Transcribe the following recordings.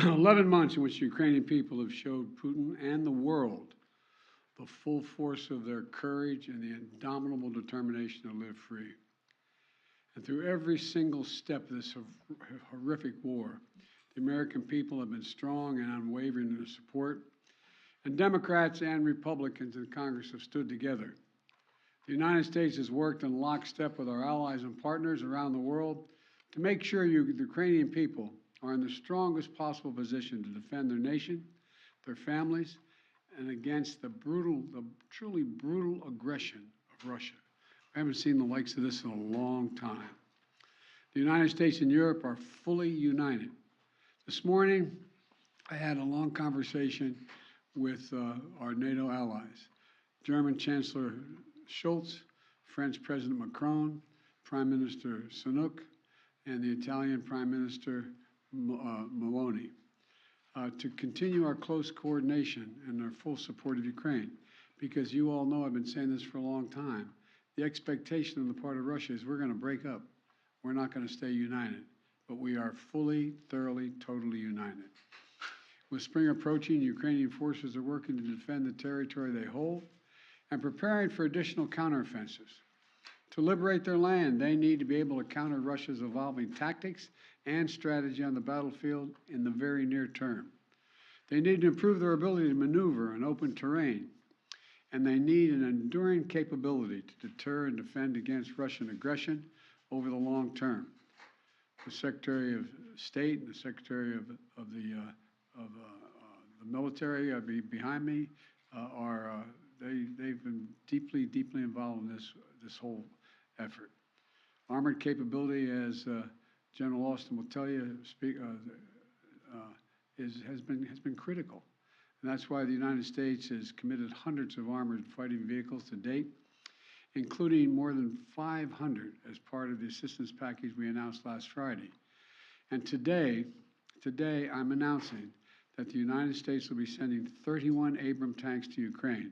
11 months in which the Ukrainian people have showed Putin and the world the full force of their courage and the indomitable determination to live free. And through every single step of this horrific war, the American people have been strong and unwavering in their support, and Democrats and Republicans in Congress have stood together. The United States has worked in lockstep with our allies and partners around the world to make sure the Ukrainian people are in the strongest possible position to defend their nation, their families, and against the truly brutal aggression of Russia. I haven't seen the likes of this in a long time. The United States and Europe are fully united. This morning, I had a long conversation with our NATO allies, German Chancellor Scholz, French President Macron, Prime Minister Sunak, and the Italian Prime Minister Meloni, to continue our close coordination and our full support of Ukraine. Because you all know, I've been saying this for a long time, the expectation on the part of Russia is we're going to break up. We're not going to stay united, but we are fully, thoroughly, totally united. With spring approaching, Ukrainian forces are working to defend the territory they hold and preparing for additional counteroffensives. To liberate their land, they need to be able to counter Russia's evolving tactics and strategy on the battlefield in the very near term. They need to improve their ability to maneuver in open terrain, and they need an enduring capability to deter and defend against Russian aggression over the long term. The Secretary of State and the Secretary of the military behind me they've been deeply involved in this whole effort. Armored capability, as General Austin will tell you, has been critical, and that's why the United States has committed hundreds of armored fighting vehicles to date, including more than 500 as part of the assistance package we announced last Friday. And today I'm announcing that the United States will be sending 31 Abrams tanks to Ukraine,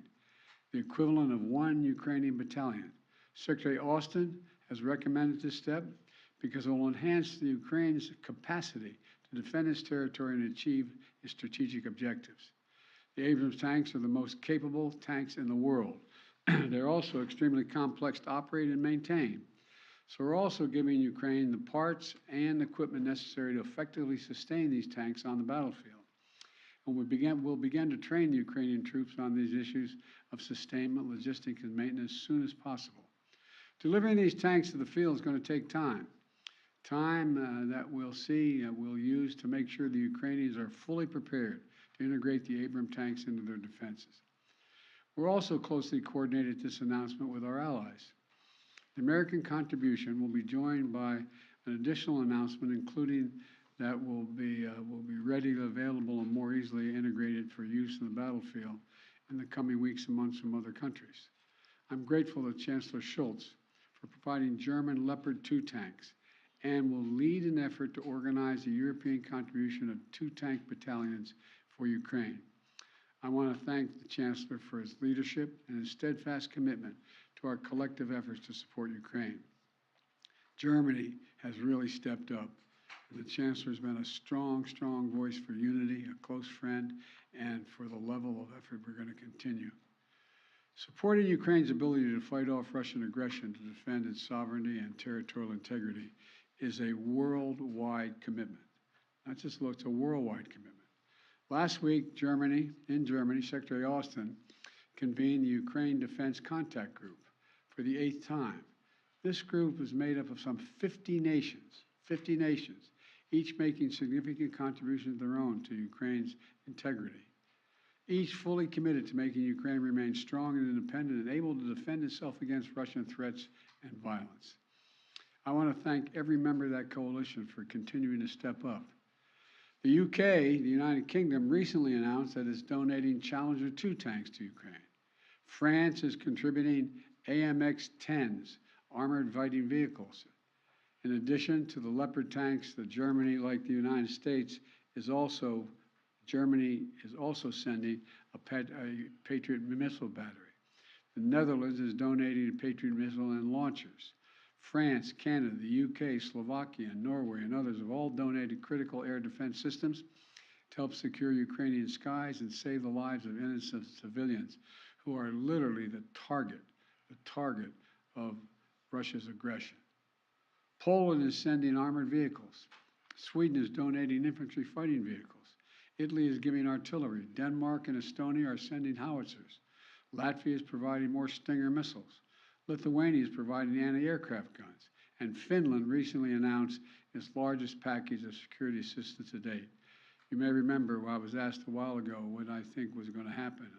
the equivalent of 1 Ukrainian battalion. Secretary Austin has recommended this step because it will enhance the Ukraine's capacity to defend its territory and achieve its strategic objectives. The Abrams tanks are the most capable tanks in the world. They're also extremely complex to operate and maintain. So we're also giving Ukraine the parts and equipment necessary to effectively sustain these tanks on the battlefield. And we'll begin to train the Ukrainian troops on these issues of sustainment, logistics, and maintenance as soon as possible. Delivering these tanks to the field is going to take time. Time that we'll use to make sure the Ukrainians are fully prepared to integrate the Abrams tanks into their defenses. We're also closely coordinated this announcement with our allies. The American contribution will be joined by an additional announcement, including that will be readily available and more easily integrated for use in the battlefield in the coming weeks and months from other countries. I'm grateful to Chancellor Scholz for providing German Leopard 2 tanks and will lead an effort to organize a European contribution of 2 tank battalions for Ukraine. I want to thank the Chancellor for his leadership and his steadfast commitment to our collective efforts to support Ukraine. Germany has really stepped up. The Chancellor has been a strong voice for unity, a close friend, and for the level of effort we're going to continue. Supporting Ukraine's ability to fight off Russian aggression to defend its sovereignty and territorial integrity is a worldwide commitment. Not just look, it's a worldwide commitment. Last week, in Germany, Secretary Austin convened the Ukraine Defense Contact Group for the 8th time. This group is made up of some 50 nations, each making significant contributions of their own to Ukraine's integrity. Each fully committed to making Ukraine remain strong and independent and able to defend itself against Russian threats and violence. I want to thank every member of that coalition for continuing to step up. The UK, the United Kingdom, recently announced that it's donating Challenger 2 tanks to Ukraine. France is contributing AMX-10s, armored fighting vehicles. In addition to the Leopard tanks that Germany, like the United States, Germany is also sending a Patriot missile battery. The Netherlands is donating a Patriot missile and launchers. France, Canada, the UK, Slovakia, Norway, and others have all donated critical air defense systems, to help secure Ukrainian skies and save the lives of innocent civilians who are literally the target of Russia's aggression. Poland is sending armored vehicles. Sweden is donating infantry fighting vehicles. Italy is giving artillery. Denmark and Estonia are sending howitzers. Latvia is providing more Stinger missiles. Lithuania is providing anti-aircraft guns. And Finland recently announced its largest package of security assistance to date. You may remember I was asked a while ago what I think was going to happen.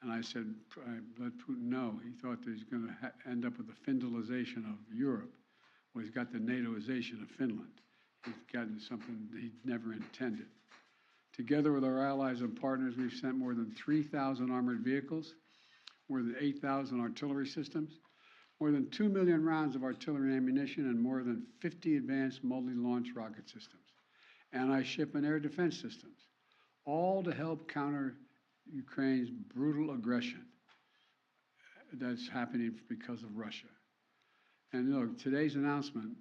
And I said, I let Putin know. He thought that he's going to end up with the Finlandization of Europe. Well, he's got the NATOization of Finland. He's gotten something he never intended. Together with our allies and partners, we've sent more than 3,000 armored vehicles, more than 8,000 artillery systems, more than 2 million rounds of artillery ammunition, and more than 50 advanced multi-launch rocket systems, anti-ship and air defense systems, all to help counter Ukraine's brutal aggression that's happening because of Russia. And look, today's announcement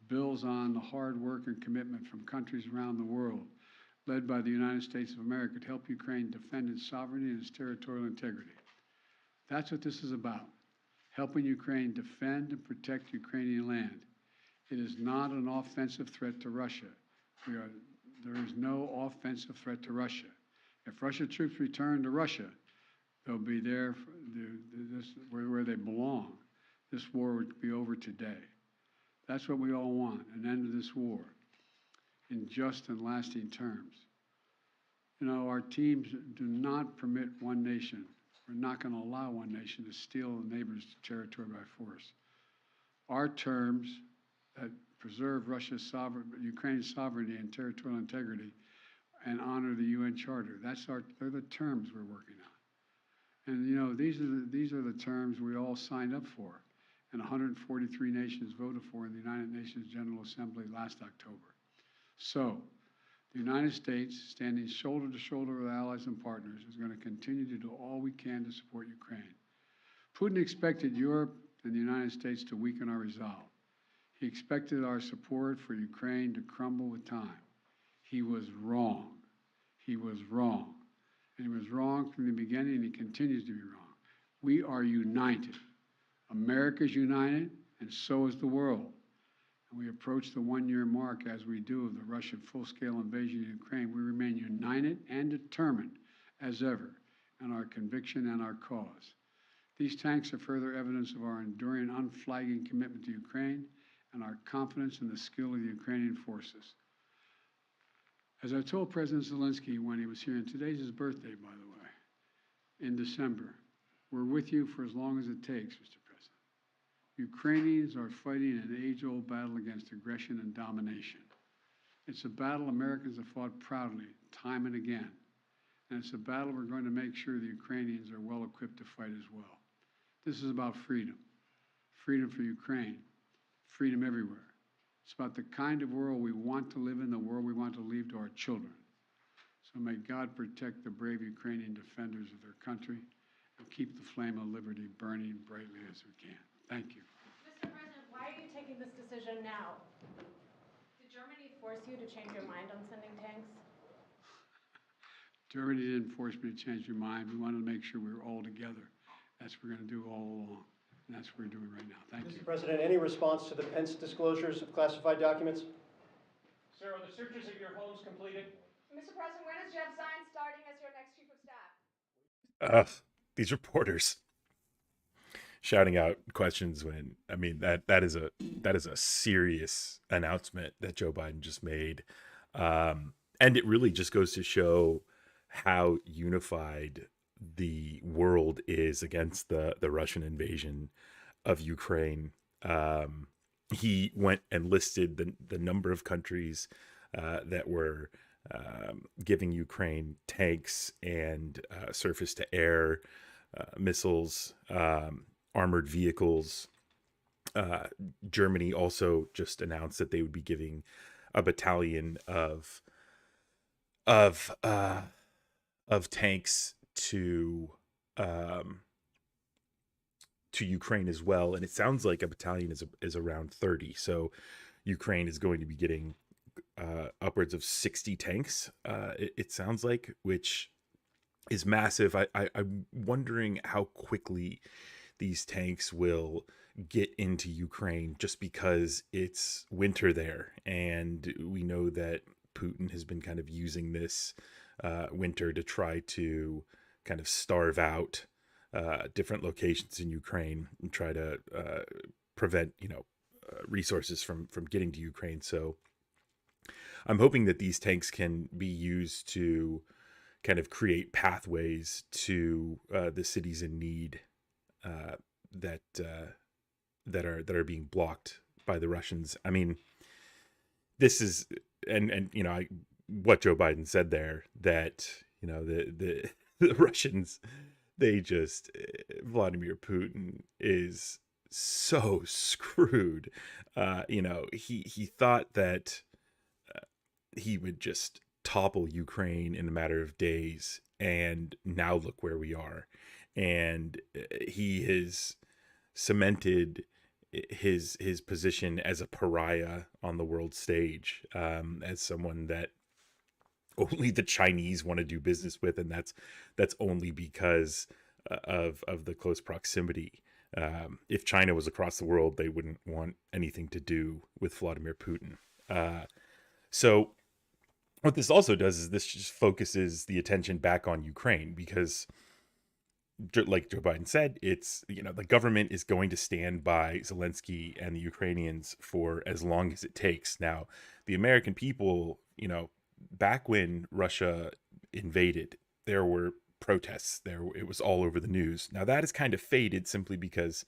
builds on the hard work and commitment from countries around the world, led by the United States of America, to help Ukraine defend its sovereignty and its territorial integrity. That's what this is about, helping Ukraine defend and protect Ukrainian land. It is not an offensive threat to Russia. There is no offensive threat to Russia. If Russian troops return to Russia, they'll be there where they belong. This war would be over today. That's what we all want, an end to this war in just and lasting terms. You know, our teams do not permit one nation. We're not going to allow one nation to steal a neighbor's territory by force. Our terms that preserve Ukraine's sovereignty and territorial integrity and honor the UN Charter. They're the terms we're working on. And you know, these are the terms we all signed up for, and 143 nations voted for in the United Nations General Assembly last October. So, the United States, standing shoulder to shoulder with allies and partners, is going to continue to do all we can to support Ukraine. Putin expected Europe and the United States to weaken our resolve. He expected our support for Ukraine to crumble with time. He was wrong. He was wrong. And he was wrong from the beginning, and he continues to be wrong. We are united. America's united, and so is the world. And we approach the one-year mark, as we do, of the Russian full-scale invasion of Ukraine. We remain united and determined as ever in our conviction and our cause. These tanks are further evidence of our enduring, unflagging commitment to Ukraine and our confidence in the skill of the Ukrainian forces. As I told President Zelensky when he was here, and today's his birthday, by the way, in December, we're with you for as long as it takes, Mr. President. Ukrainians are fighting an age-old battle against aggression and domination. It's a battle Americans have fought proudly, time and again. And it's a battle we're going to make sure the Ukrainians are well equipped to fight as well. This is about freedom. Freedom for Ukraine. Freedom everywhere. It's about the kind of world we want to live in, the world we want to leave to our children. So may God protect the brave Ukrainian defenders of their country and keep the flame of liberty burning brightly as we can. Thank you. Mr. President, why are you taking this decision now? Did Germany force you to change your mind on sending tanks? Germany didn't force me to change my mind. We wanted to make sure we were all together. That's what we're going to do all along. And that's what we're doing right now. Thank you. Mr. President, any response to the Pence disclosures of classified documents? Sir, are the searches of your homes completed? Mr. President, when is Jeff Zients starting as your next chief of staff? These reporters shouting out questions when, I mean, that is a serious announcement that Joe Biden just made. And it really just goes to show how unified the world is against the Russian invasion of Ukraine. He went and listed the number of countries that were giving Ukraine tanks and surface-to-air missiles, armored vehicles. Germany also just announced that they would be giving a battalion of tanks to Ukraine as well, and it sounds like a battalion is around 30. So Ukraine is going to be getting upwards of 60 tanks. It sounds like, which is massive. I'm wondering how quickly these tanks will get into Ukraine, just because it's winter there, and we know that Putin has been kind of using this winter to try to kind of starve out different locations in Ukraine and try to prevent, resources from getting to Ukraine. So I'm hoping that these tanks can be used to kind of create pathways to the cities in need that are being blocked by the Russians. I mean, this is and what Joe Biden said there, that the the Russians, Vladimir Putin is so screwed. He thought that he would just topple Ukraine in a matter of days, and now look where we are. And he has cemented his position as a pariah on the world stage, as someone that only the Chinese want to do business with, and that's only because of the close proximity. If China was across the world, they wouldn't want anything to do with Vladimir Putin. So what this also does is this just focuses the attention back on Ukraine, because like Joe Biden said, it's, the government is going to stand by Zelensky and the Ukrainians for as long as it takes. Now, the American people, back when Russia invaded, there were protests there. It was all over the news. Now that has kind of faded, simply because,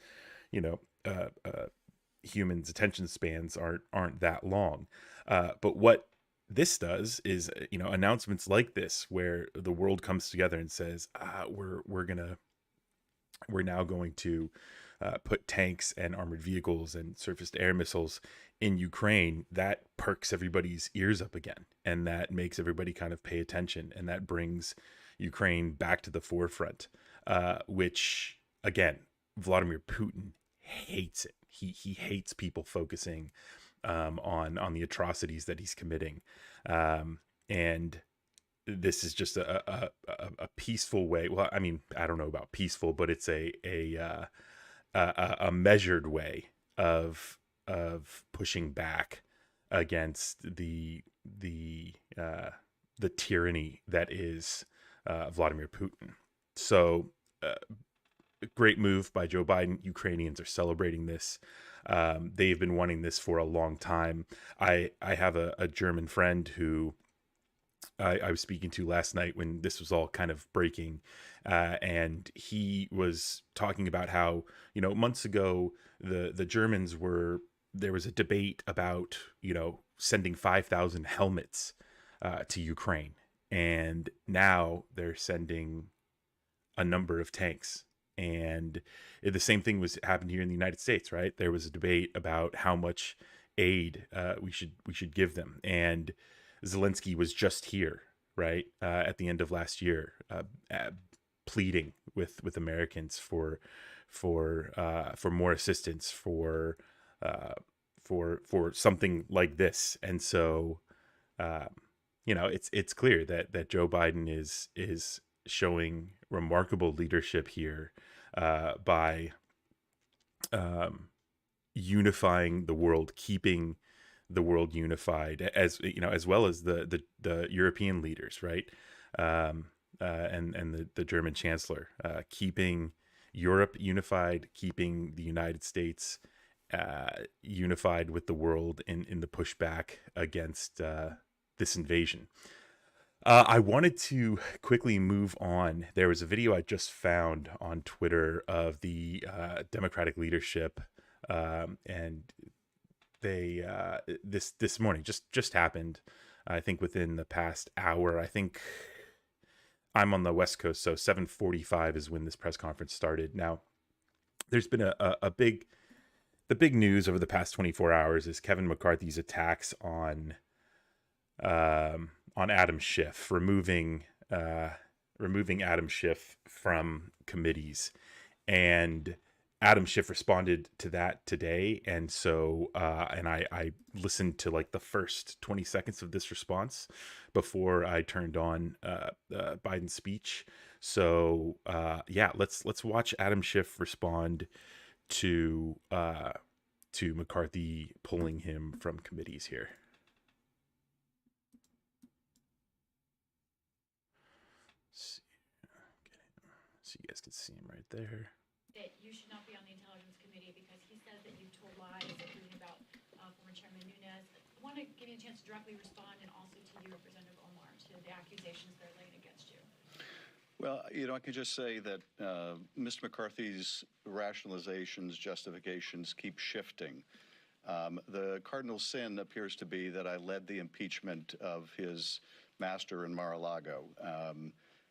humans' attention spans aren't that long. But what this does is, announcements like this, where the world comes together and says, we're now going to put tanks and armored vehicles and surface-to-air missiles in Ukraine, that perks everybody's ears up again, and that makes everybody kind of pay attention, and that brings Ukraine back to the forefront, which, again, Vladimir Putin hates it. He hates people focusing on the atrocities that he's committing, and this is just a peaceful way. Well, I mean, I don't know about peaceful, but it's a measured way of pushing back against the tyranny that is Vladimir Putin. So, great move by Joe Biden. Ukrainians are celebrating this. They've been wanting this for a long time. I have a German friend who I was speaking to last night when this was all kind of breaking, and he was talking about how, months ago the Germans there was a debate about, sending 5,000 helmets to Ukraine, and now they're sending a number of tanks. And the same thing was happened here in the United States, right? There was a debate about how much aid we should give them, and Zelensky was just here, right, at the end of last year, pleading with Americans for more assistance, for something like this. And so, it's clear that Joe Biden is showing remarkable leadership here, by unifying the world, keeping the world unified, as well as the European leaders, right, and the German chancellor, keeping Europe unified, keeping the United States unified with the world in the pushback against this invasion. I wanted to quickly move on. There was a video I just found on Twitter of the Democratic leadership, and they this morning just happened. I think within the past hour. I think I'm on the West Coast, so 7:45 is when this press conference started. Now, there's been the big news over the past 24 hours is Kevin McCarthy's attacks on Adam Schiff, removing Adam Schiff from committees. And Adam Schiff responded to that today, and so and I listened to like the first 20 seconds of this response before I turned on Biden's speech. So yeah, let's watch Adam Schiff respond to McCarthy pulling him from committees here. Let's see. So you guys can see him right there. That you should not be on the Intelligence Committee because he says that you've told lies, including about former Chairman Nunes. I want to give you a chance to directly respond, and also to you, Representative Omar, to the accusations that are laid against you. Well, I can just say that Mr. McCarthy's rationalizations, justifications keep shifting. The cardinal sin appears to be that I led the impeachment of his master in Mar-a-Lago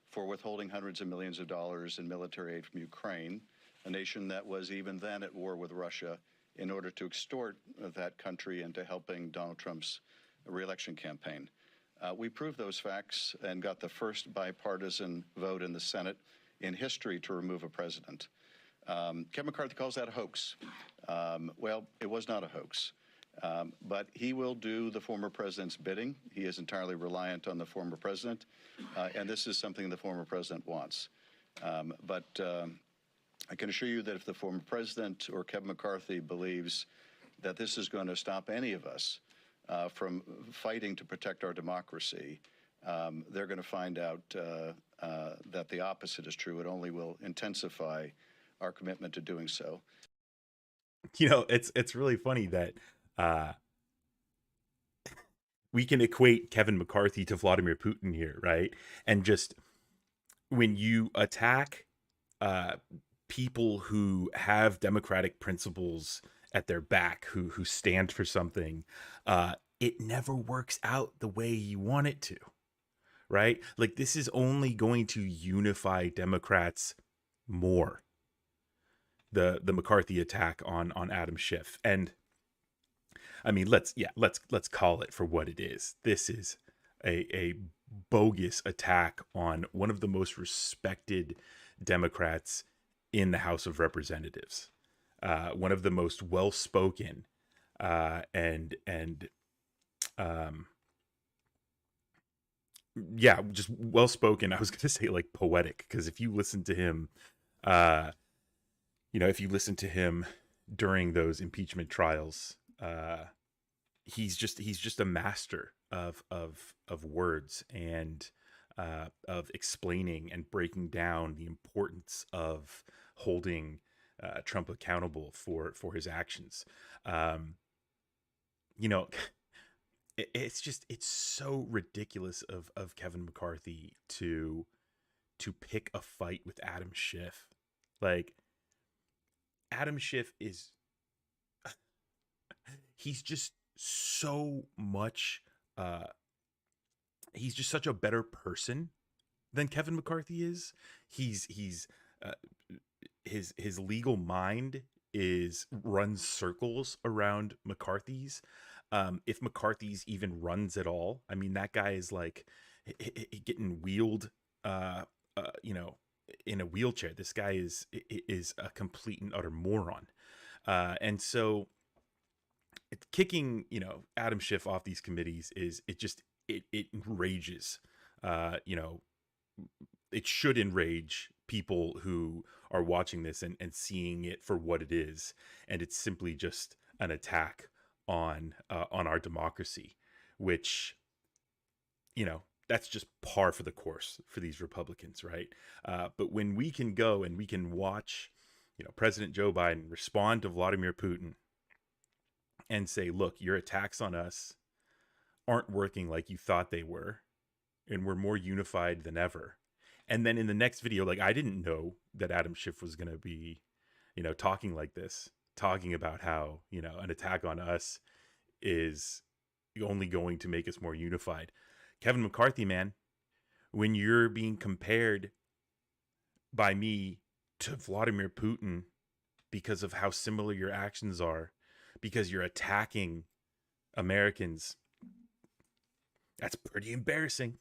for withholding hundreds of millions of dollars in military aid from Ukraine, a nation that was even then at war with Russia, in order to extort that country into helping Donald Trump's re-election campaign. We proved those facts and got the first bipartisan vote in the Senate in history to remove a president. Kevin McCarthy calls that a hoax. Well, it was not a hoax. But he will do the former president's bidding. He is entirely reliant on the former president, and this is something the former president wants. But I can assure you that if the former president or Kevin McCarthy believes that this is going to stop any of us from fighting to protect our democracy, they're going to find out that the opposite is true. It only will intensify our commitment to doing so. It's really funny that we can equate Kevin McCarthy to Vladimir Putin here, right? And just when you attack people who have democratic principles at their back, who stand for something, it never works out the way you want it to, right? Like, this is only going to unify Democrats more. The McCarthy attack on Adam Schiff. And I mean, let's call it for what it is. This is a bogus attack on one of the most respected Democrats in the House of Representatives, one of the most well-spoken and just well-spoken. I was going to say like poetic, because if you listen to him, if you listen to him during those impeachment trials, he's just a master of words and of explaining and breaking down the importance of holding Trump accountable for his actions. It's so ridiculous of Kevin McCarthy to pick a fight with Adam Schiff. Like, Adam Schiff he's just so much he's just such a better person than Kevin McCarthy is. His legal mind runs circles around McCarthy's. If McCarthy's even runs at all, I mean, that guy is like getting wheeled in a wheelchair. This guy is a complete and utter moron. And so kicking, Adam Schiff off these committees it enrages, it should enrage people who are watching this and seeing it for what it is. And it's simply just an attack on our democracy, which, that's just par for the course for these Republicans, right? But when we can go and we can watch, President Joe Biden respond to Vladimir Putin and say, look, your attacks on us aren't working like you thought they were, and we're more unified than ever. And then in the next video, like, I didn't know that Adam Schiff was going to be, talking like this, talking about how, an attack on us is only going to make us more unified. Kevin McCarthy, man, when you're being compared by me to Vladimir Putin because of how similar your actions are, because you're attacking Americans, that's pretty embarrassing.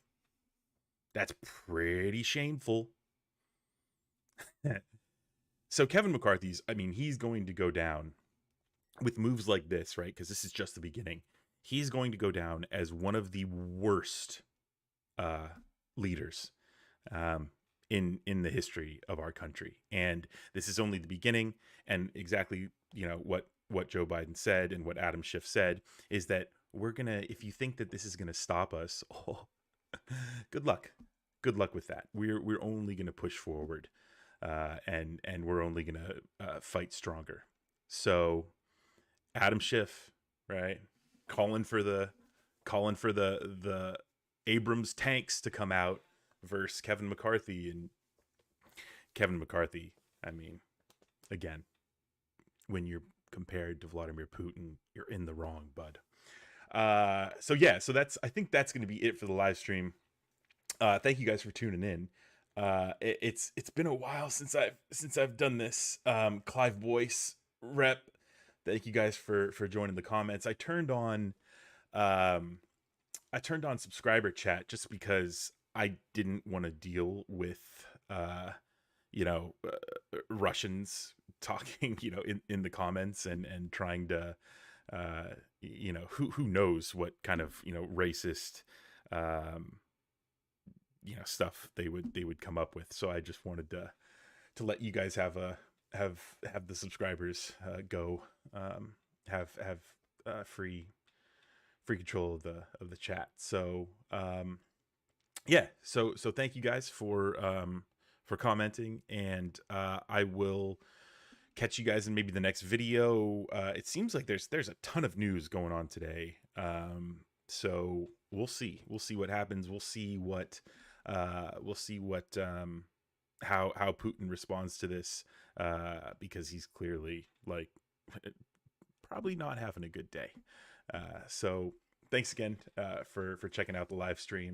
That's pretty shameful. So Kevin McCarthy's, I mean, he's going to go down with moves like this, right? Because this is just the beginning. He's going to go down as one of the worst leaders in the history of our country. And this is only the beginning. And exactly, what Joe Biden said and what Adam Schiff said is that we're gonna. If you think that this is gonna stop us, good luck. Good luck with that. We're only gonna push forward, and we're only gonna fight stronger. So, Adam Schiff, right, calling for the Abrams tanks to come out versus Kevin McCarthy. And Kevin McCarthy, I mean, again, when you're compared to Vladimir Putin, you're in the wrong, bud. So I think that's going to be it for the live stream. Thank you guys for tuning in. It's been a while since I've done this. Clive Boyce rep. Thank you guys for joining the comments. I turned on subscriber chat just because I didn't want to deal with Russians talking, in the comments and trying to who knows what kind of racist stuff they would come up with. So I just wanted to let you guys have the subscribers go have free control of the chat. So so thank you guys for commenting, and I will catch you guys in maybe the next video. It seems like there's a ton of news going on today. So we'll see what happens. We'll see what how Putin responds to this, because he's clearly probably not having a good day. So thanks again for checking out the live stream.